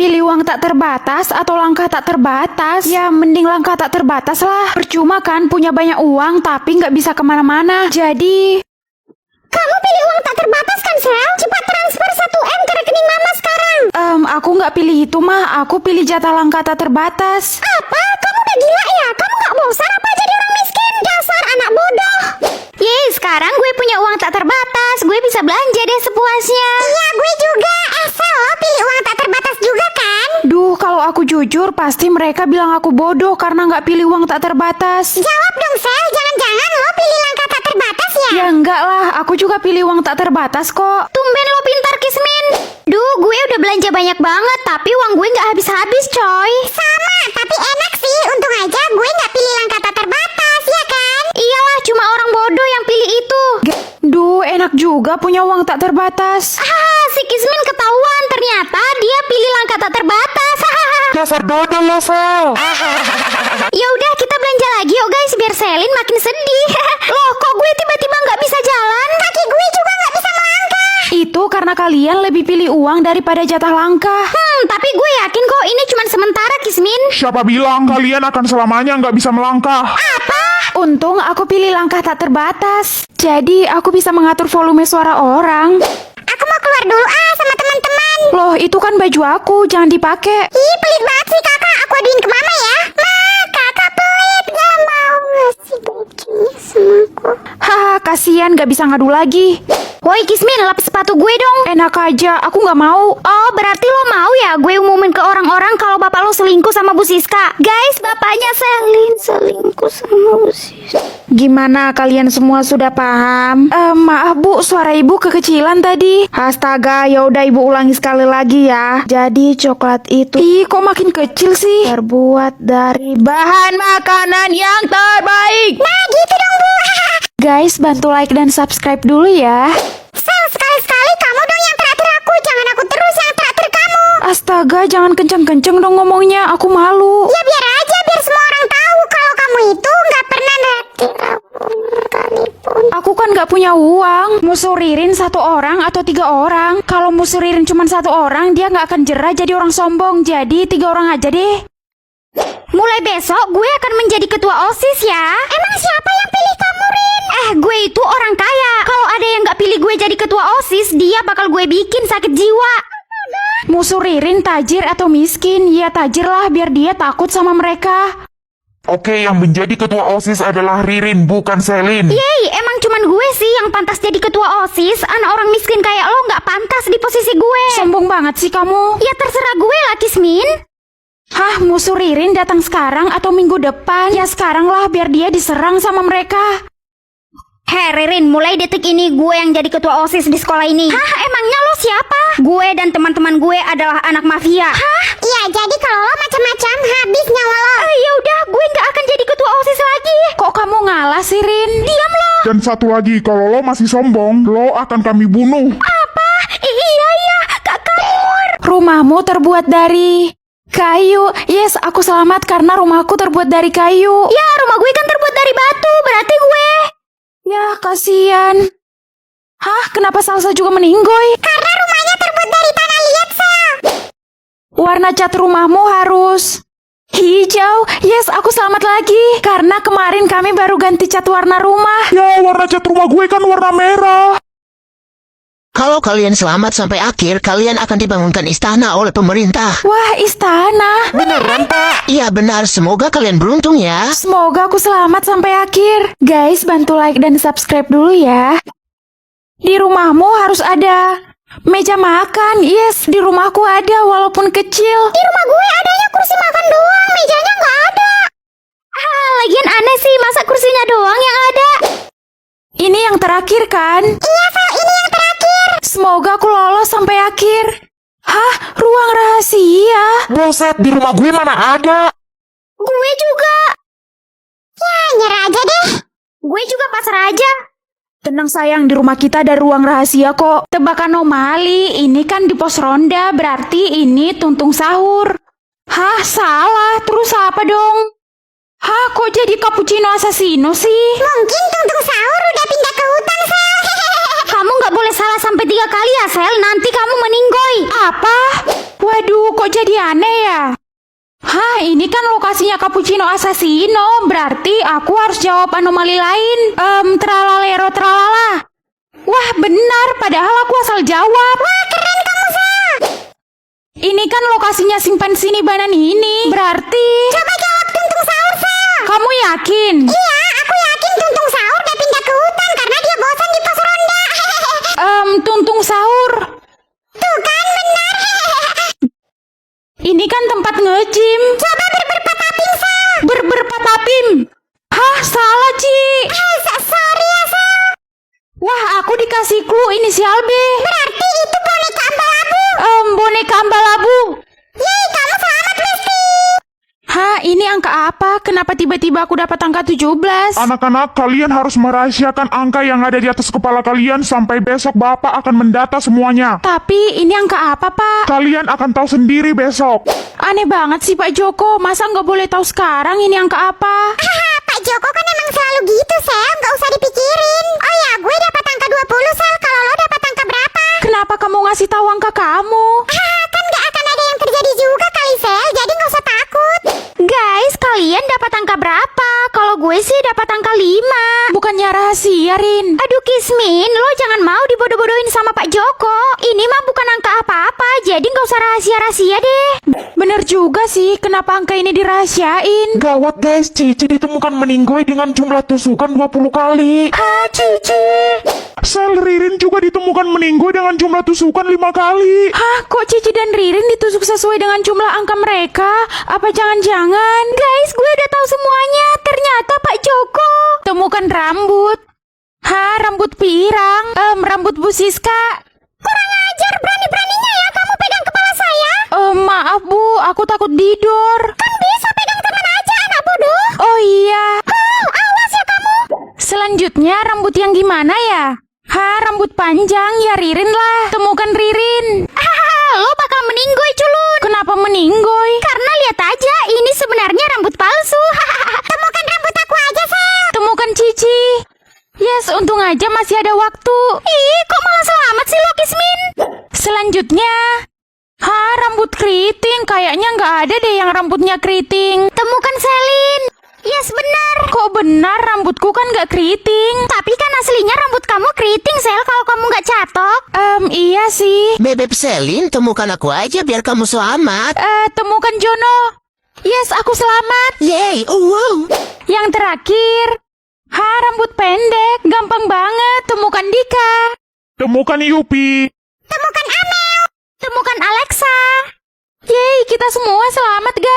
Pilih uang tak terbatas atau langkah tak terbatas? Ya, mending langkah tak terbatas lah. Percuma kan punya banyak uang tapi nggak bisa kemana-mana. Jadi... Kamu pilih uang tak terbatas kan, Sel? Cepat transfer 1M ke rekening Mama sekarang. Aku nggak pilih itu, mah. Aku pilih jatah langkah tak terbatas. Apa? Kamu udah gila ya? Kamu nggak bosan apa jadi orang miskin? Dasar anak bodoh. Yeay, sekarang gue punya uang tak terbatas. Gue bisa belanja deh sepuasnya. Iya, gue juga. Sel, lo pilih uang tak terbatas juga kan? Duh, kalau aku jujur pasti mereka bilang aku bodoh karena nggak pilih uang tak terbatas. Jawab dong, Sel. Jangan-jangan lo pilih langkah tak terbatas ya? Ya enggak lah, aku juga pilih uang tak terbatas kok. Tumben lo pintar, Kismin. Duh, gue udah belanja banyak banget, tapi uang gue nggak habis-habis, coy. Sama, tapi enak sih. Untung aja gue nggak pilih langkah tak terbatas, ya kan? Iyalah, cuma orang bodoh yang pilih itu. Duh, enak juga punya uang tak terbatas. Si Kismin ketahuan. Ternyata dia pilih langkah tak terbatas. Dasar dodol lo, Sel. Ya udah, kita belanja lagi yuk guys, biar Selin makin sedih. Loh, kok gue tiba-tiba nggak bisa jalan? Kaki gue juga nggak bisa melangkah. Itu karena kalian lebih pilih uang daripada jatah langkah. Tapi gue yakin kok ini cuma sementara, Kismin. Siapa bilang kalian akan selamanya nggak bisa melangkah? Untung aku pilih langkah tak terbatas. Jadi aku bisa mengatur volume suara orang. Aku mau keluar dulu sama teman-teman. Loh, itu kan baju aku, jangan dipakai. Ih, pelit banget sih kakak. Aku aduin ke mama ya. Ma, kakak pelit. Gak mau ngasih bajunya sama aku. Haha, kasihan gak bisa ngadu lagi. Woi Kismin, lapis sepatu gue dong. Enak aja, aku gak mau. Oh, berarti lo mau ya gue umumin ke orang-orang kalau bapak lo selingkuh sama Bu Siska? Guys, bapaknya Selin selingkuh sama Bu Siska. Gimana, kalian semua sudah paham? Maaf bu, suara ibu kekecilan tadi. Astaga, yaudah ibu ulangi sekali lagi ya. Jadi coklat itu... Ih, kok makin kecil sih? Terbuat dari bahan makanan yang terbaik. Nah, gitu dong Bu. Guys, bantu like dan subscribe dulu ya. Sel, sekali-sekali kamu dong yang traktir aku. Jangan aku terus yang traktir kamu. Astaga, jangan kenceng-kenceng dong ngomongnya. Aku malu. Ya biar aja, biar semua orang tahu kalau kamu itu nggak pernah traktir aku sekalipun. Aku kan gak punya uang. Musuh Ririn 1 orang atau 3 orang. Kalau musuh Ririn cuma 1 orang, dia gak akan jerah jadi orang sombong. Jadi 3 orang aja deh. Mulai besok gue akan menjadi ketua OSIS ya. Emang siapa yang pilih kamu, Rin? Gue itu orang kaya. Kalau ada yang gak pilih gue jadi ketua OSIS, dia bakal gue bikin sakit jiwa. Musuh Ririn tajir atau miskin? Ya tajir lah, biar dia takut sama mereka. Oke, yang menjadi ketua OSIS adalah Ririn, bukan Selin. Yeay, emang cuman gue sih yang pantas jadi ketua OSIS. Anak orang miskin kayak lo gak pantas di posisi gue. Sombong banget sih kamu. Ya terserah gue lah, Kismin. Hah, musuh Ririn datang sekarang atau minggu depan? Ya sekarang lah, biar dia diserang sama mereka. Hei Ririn, mulai detik ini gue yang jadi ketua OSIS di sekolah ini. Hah, emangnya lo siapa? Gue dan teman-teman gue adalah anak mafia. Hah? Iya, jadi kalau lo macam-macam, habis nyawa lo. Ya udah, gue nggak akan jadi ketua OSIS lagi. Kok kamu ngalah sih, Rin? Diam lo. Dan satu lagi, kalau lo masih sombong, lo akan kami bunuh. Apa? Iya, Kak Kamur. Rumahmu terbuat dari... kayu. Yes, aku selamat karena rumahku terbuat dari kayu. Ya, rumah gue kan terbuat dari batu, berarti gue... Ya, kasihan. Hah, kenapa Salsa juga meninggoy? Karena rumahnya terbuat dari tanah liat, Sel. Warna cat rumahmu harus... hijau. Yes, aku selamat lagi. Karena kemarin kami baru ganti cat warna rumah. Ya, warna cat rumah gue kan warna merah. Kalau kalian selamat sampai akhir, kalian akan dibangunkan istana oleh pemerintah. Wah, istana. Beneran, Pak? Iya benar, semoga kalian beruntung ya. Semoga aku selamat sampai akhir. Guys, bantu like dan subscribe dulu ya. Di rumahmu harus ada meja makan. Yes, di rumahku ada walaupun kecil. Di rumah gue adanya kursi makan doang, mejanya nggak ada. Lagian aneh sih, masa kursinya doang yang ada? Ini yang terakhir kan? Iya, Sel, ini yang terakhir. Semoga aku lolos sampai akhir. Hah? Ruang rahasia? Buset, di rumah gue mana ada? Gue juga. Ya, nyerah aja deh. Gue juga pasrah aja. Tenang sayang, di rumah kita ada ruang rahasia kok. Tebak anomali, ini kan di pos ronda, berarti ini tuntung sahur. Hah? Salah, terus apa dong? Hah? Kok jadi cappuccino assassino sih? Mungkin tuntung sahur udah pindah ke hutan, Sel. Kamu nggak nggak boleh salah sampai 3 kali ya, Sel. Nanti kamu meninggoy. Apa? Waduh, kok jadi aneh ya? Hah, ini kan lokasinya Cappuccino Assassino. Berarti aku harus jawab anomali lain. Tralalero tralala. Wah, benar. Padahal aku asal jawab. Wah, keren kamu, Sel. Ini kan lokasinya simpansi Nibanan ini. Berarti... Coba jawab Tuntung Sahur, Sel. Kamu yakin? Iya, aku yakin Tuntung Sahur udah pindah ke hutan karena dia bosan di pos ronda. Tuntung Sahur. Tuh kan, benar. Ini kan tempat nge-gym. Coba berberpatapim, Sel. Berberpatapim. Hah, salah, Ci. Sorry ya, Sel. Wah, aku dikasih clue inisial B. Berarti itu boneka ambal-abu. Boneka ambal-abu. Yeay, kamu selamat, Lesti. Hah, ini angka apa? Kenapa tiba-tiba aku dapat angka 17? Anak-anak, kalian harus merahasiakan angka yang ada di atas kepala kalian sampai besok Bapak akan mendata semuanya. Tapi ini angka apa, Pak? Kalian akan tahu sendiri besok. Aneh banget sih, Pak Joko. Masa nggak boleh tahu sekarang ini angka apa? Haha, Pak Joko kan emang selalu gitu, Sel. Nggak usah dipikirin. Oh ya, gue dapat angka 20, Sel. Kalau lo dapat angka berapa? Kenapa kamu ngasih tahu angka kamu? Kan nggak akan ada yang terjadi juga kali, Sel. Jadi nggak usah takut. Guys, kalian dapat angka berapa? Kalau gue sih dapat angka 5. Bukannya rahasia, Rin. Aduh, Kismin, lo jangan mau dibodoh-bodohin sama Pak Joko. Ini mah bukan angka apa-apa, jadi nggak usah rahasia-rahasia deh. Bener juga sih, kenapa angka ini dirahasiain? Gawat guys, Cici ditemukan meninggoy dengan jumlah tusukan 20 kali. Hah, Cici. Sel Ririn juga ditemukan meninggoy dengan jumlah tusukan 5 kali. Hah, kok Cici dan Ririn ditusuk sesuai dengan jumlah angka mereka? Apa jangan-jangan? Guys, gue udah tahu semuanya. Ternyata Pak Joko Temukan rambut. Hah, rambut pirang. Rambut Bu Siska. kurang ajar, berani-beraninya ya kamu pegang kepala saya. Maaf Bu, aku takut didor. Kan bisa pegang teman aja, anak bodoh. Oh iya. Awas ya kamu. Selanjutnya rambut yang gimana ya? Hah, rambut panjang ya Ririn lah. Temukan Ririn. Lo bakal meninggoy, culun. Kenapa meninggoy? Karena lihat aja, ini sebenarnya rambut palsu. Temukan rambut aku aja, Sel. Temukan Cici. Yes, untung aja masih ada waktu. Ih, kok malah selamat sih lo, Kismin? Selanjutnya. Hah, rambut keriting. Kayaknya nggak ada deh yang rambutnya keriting. Temukan Selin. Yes, benar. Kok benar rambutku kan nggak keriting? Tapi kan aslinya rambut kamu keriting, Sel, kalau kamu nggak catok. Iya sih. Bebek Selin, temukan aku aja biar kamu selamat. Temukan Jono. Yes, aku selamat. Yeay, wow. Yang terakhir. Hah, rambut pendek. Gampang banget. Temukan Dika. Temukan Yupi. Temukan Amel. Temukan Alexa. Yeay, kita semua selamat, guys.